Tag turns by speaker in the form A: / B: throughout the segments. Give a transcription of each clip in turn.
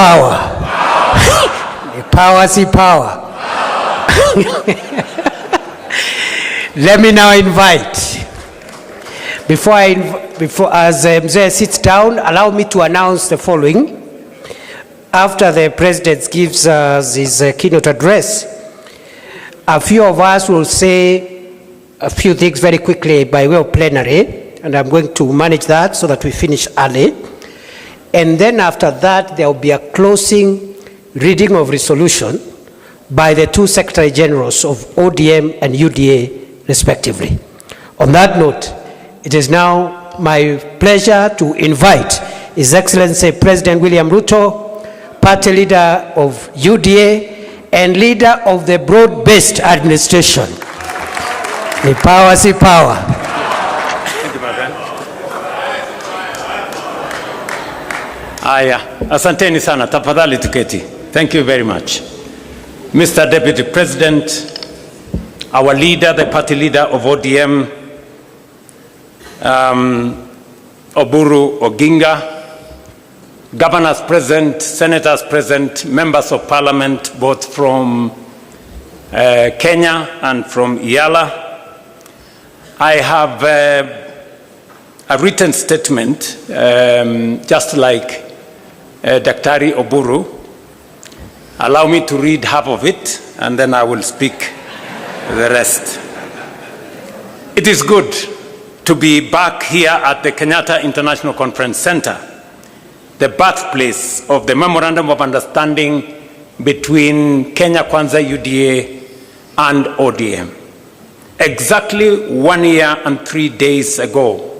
A: power. Ni power si power. Let me now invite, as Mzee sits down, allow me to announce the following. After the President gives us his keynote address, a few of us will say a few things very quickly by way of plenary, and I'm going to manage that so that we finish early. And then after that, there will be a closing reading of resolution by the two Secretary Generals of ODM and UDA, respectively. On that note, it is now my pleasure to invite His Excellency President William Ruto, Party Leader of UDA and Leader of the Broad-Based Administration. Ni power si power.
B: Thank you, my friend. Aya, asanteni sana, tafadhali tuketi. Thank you very much. Mr. Deputy President, our leader, the party leader of ODM, Oburu Oginga, governors present, senators present, members of parliament, both from Kenya and from Yala. I have a written statement, just like Dr. Oburu. Allow me to read half of it, and then I will speak the rest. It is good to be back here at the Kenyatta International Conference Center, the birthplace of the Memorandum of Understanding between Kenya Kwanza UDA and ODM. Exactly 1 year and 3 days ago,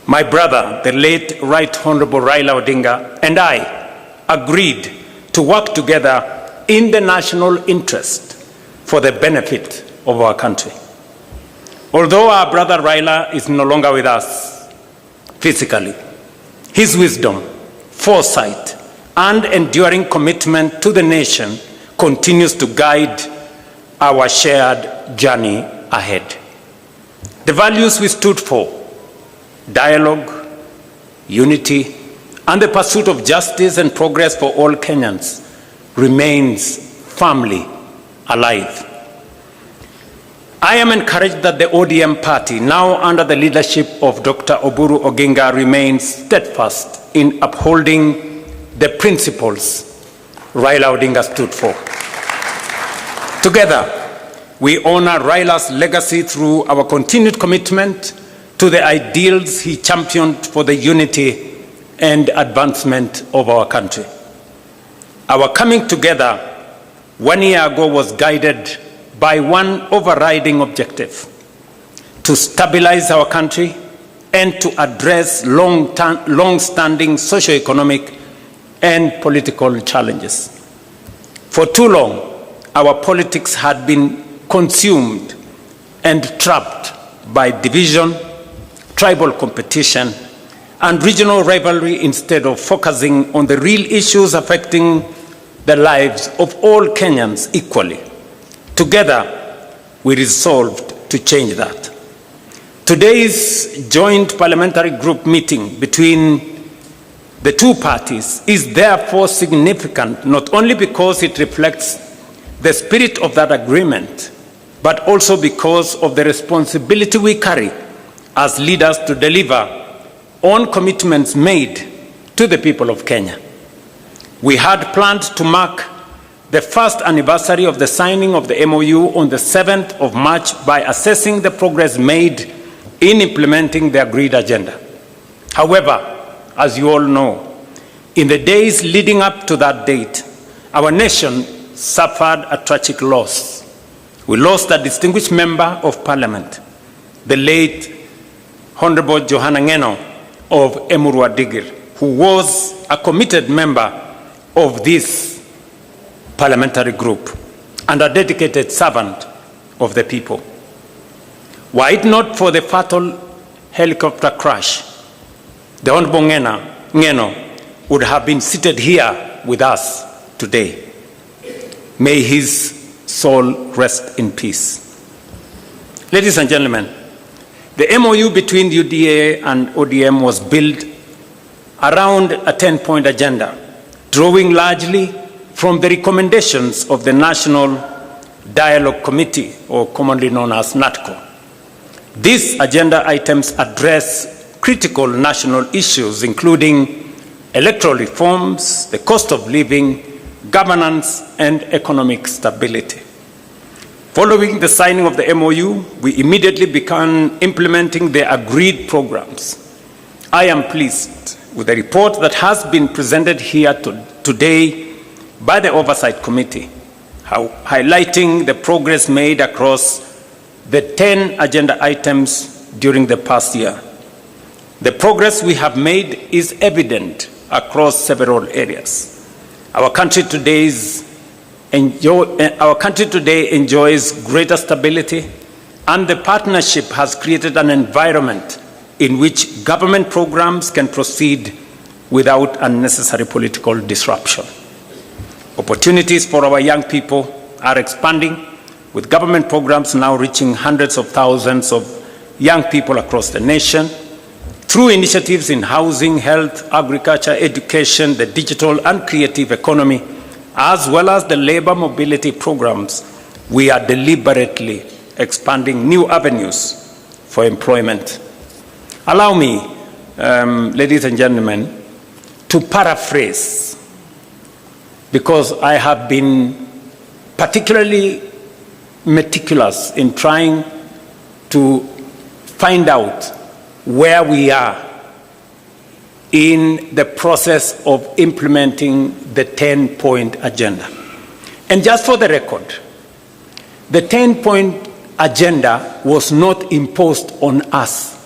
B: my brother, the late Right Honorable Raila Odinga, and I agreed to work together in the national interest for the benefit of our country. Although our brother Raila is no longer with us physically, his wisdom, foresight, and enduring commitment to the nation continues to guide our shared journey ahead. The values we stood for, dialogue, unity, and the pursuit of justice and progress for all Kenyans, remains firmly alive. I am encouraged that the ODM party, now under the leadership of Dr. Oburu Oginga, remains steadfast in upholding the principles Raila Odinga stood for. Together, we honor Raila's legacy through our continued commitment to the ideals he championed for the unity and advancement of our country. Our coming together 1 year ago was guided by one overriding objective: to stabilize our country and to address long-standing socio-economic and political challenges. For too long, our politics had been consumed and trapped by division, tribal competition, and regional rivalry instead of focusing on the real issues affecting the lives of all Kenyans equally. Together, we resolved to change that. Today's joint parliamentary group meeting between the two parties is therefore significant, not only because it reflects the spirit of that agreement, but also because of the responsibility we carry as leaders to deliver on commitments made to the people of Kenya. We had planned to mark the first anniversary of the signing of the MOU on the 7th of March by assessing the progress made in implementing the agreed agenda. However, as you all know, in the days leading up to that date, our nation suffered a tragic loss. We lost a distinguished member of parliament, the late Honorable Johanna Ngeno of Emurua Digir, who was a committed member of this parliamentary group and a dedicated servant of the people. Were it not for the fatal helicopter crash, the Honorable Ngeno would have been seated here with us today. May his soul rest in peace. Ladies and gentlemen, the MOU between UDA and ODM was built around a 10-point agenda drawing largely from the recommendations of the National Dialogue Committee, or commonly known as NATCO. These agenda items address critical national issues, including electoral reforms, the cost of living, governance, and economic stability. Following the signing of the MOU, we immediately began implementing the agreed programs. I am pleased with the report that has been presented here today by the Oversight Committee, highlighting the progress made across the 10 agenda items during the past year. The progress we have made is evident across several areas. Our country today enjoys greater stability, and the partnership has created an environment in which government programs can proceed without unnecessary political disruption. Opportunities for our young people are expanding, with government programs now reaching hundreds of thousands of young people across the nation. Through initiatives in housing, health, agriculture, education, the digital and creative economy, as well as the labor mobility programs, we are deliberately expanding new avenues for employment. Allow me, ladies and gentlemen, to paraphrase, because I have been particularly meticulous in trying to find out where we are in the process of implementing the 10-point agenda. And just for the record, the 10-point agenda was not imposed on us.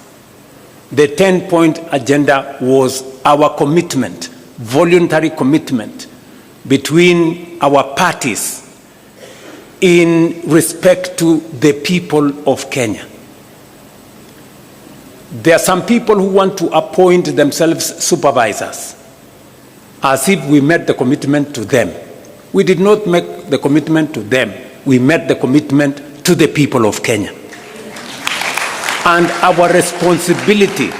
B: The 10-point agenda was our commitment, voluntary commitment between our parties in respect to the people of Kenya. There are some people who want to appoint themselves supervisors, as if we made the commitment to them. We did not make the commitment to them. We made the commitment to the people of Kenya. And our responsibility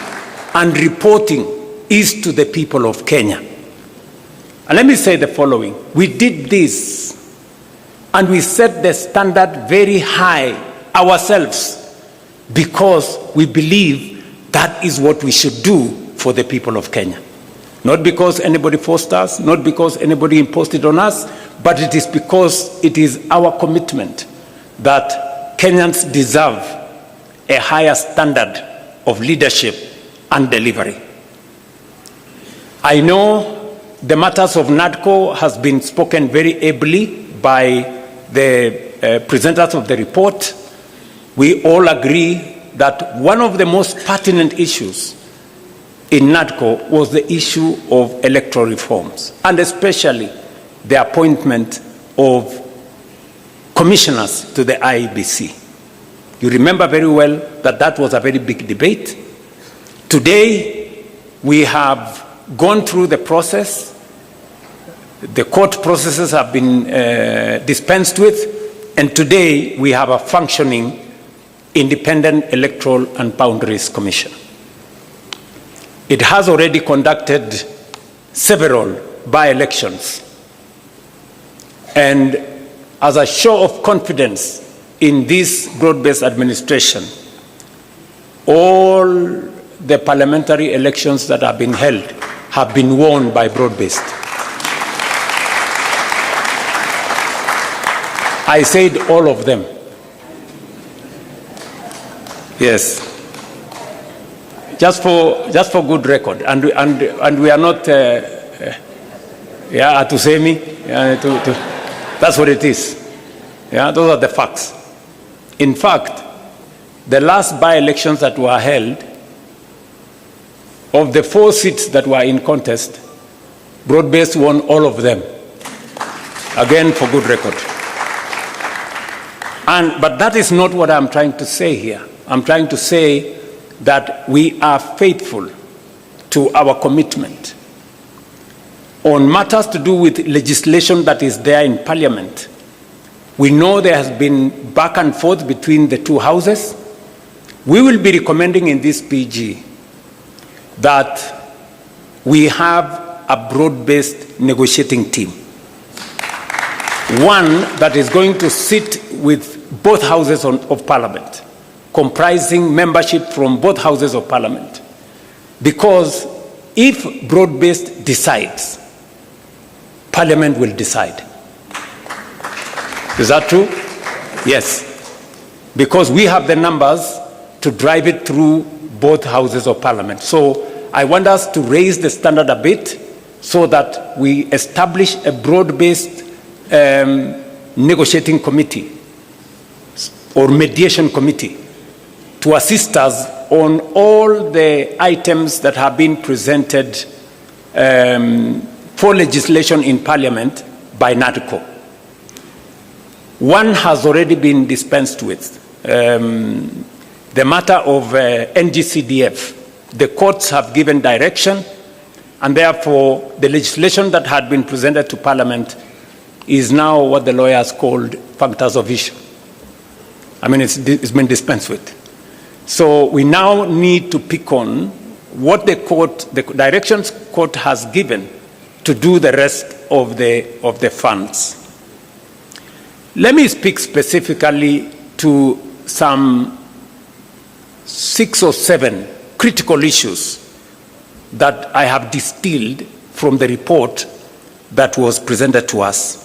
B: and reporting is to the people of Kenya. And let me say the following. We did this, and we set the standard very high ourselves, because we believe that is what we should do for the people of Kenya. Not because anybody forced us, not because anybody imposed it on us, but it is because it is our commitment that Kenyans deserve a higher standard of leadership and delivery. I know the matters of NADCO has been spoken very ably by the presenters of the report. We all agree that one of the most pertinent issues in NADCO was the issue of electoral reforms, and especially the appointment of commissioners to the IEBC. You remember very well that that was a very big debate. Today, we have gone through the process. The court processes have been dispensed with, and today we have a functioning Independent Electoral and Boundaries Commission. It has already conducted several by-elections, and as a show of confidence in this broad-based administration, all the parliamentary elections that have been held have been won by broad-based. I said all of them. Yes, just for good record, and we are not Atusemi. That's what it is. Yeah, those are the facts. In fact, the last by-elections that were held, of the 4 seats that were in contest, broad-based won all of them. Again, for good record. But that is not what I'm trying to say here. I'm trying to say that we are faithful to our commitment. On matters to do with legislation that is there in Parliament, we know there has been back and forth between the two houses. We will be recommending in this PG that we have a broad-based negotiating team. One that is going to sit with both houses of parliament, comprising membership from both houses of parliament. Because if broad-based decides, parliament will decide. Is that true? Yes. Because we have the numbers to drive it through both houses of parliament. So I want us to raise the standard a bit so that we establish a broad-based negotiating committee or mediation committee to assist us on all the items that have been presented for legislation in Parliament by NADCO. One has already been dispensed with. The matter of NGCDF, the courts have given direction, and therefore the legislation that had been presented to Parliament is now what the lawyers called factors of issue. I mean, it's been dispensed with. So we now need to pick on what the directions court has given to do the rest of the funds. Let me speak specifically to some 6 or 7 critical issues that I have distilled from the report that was presented to us.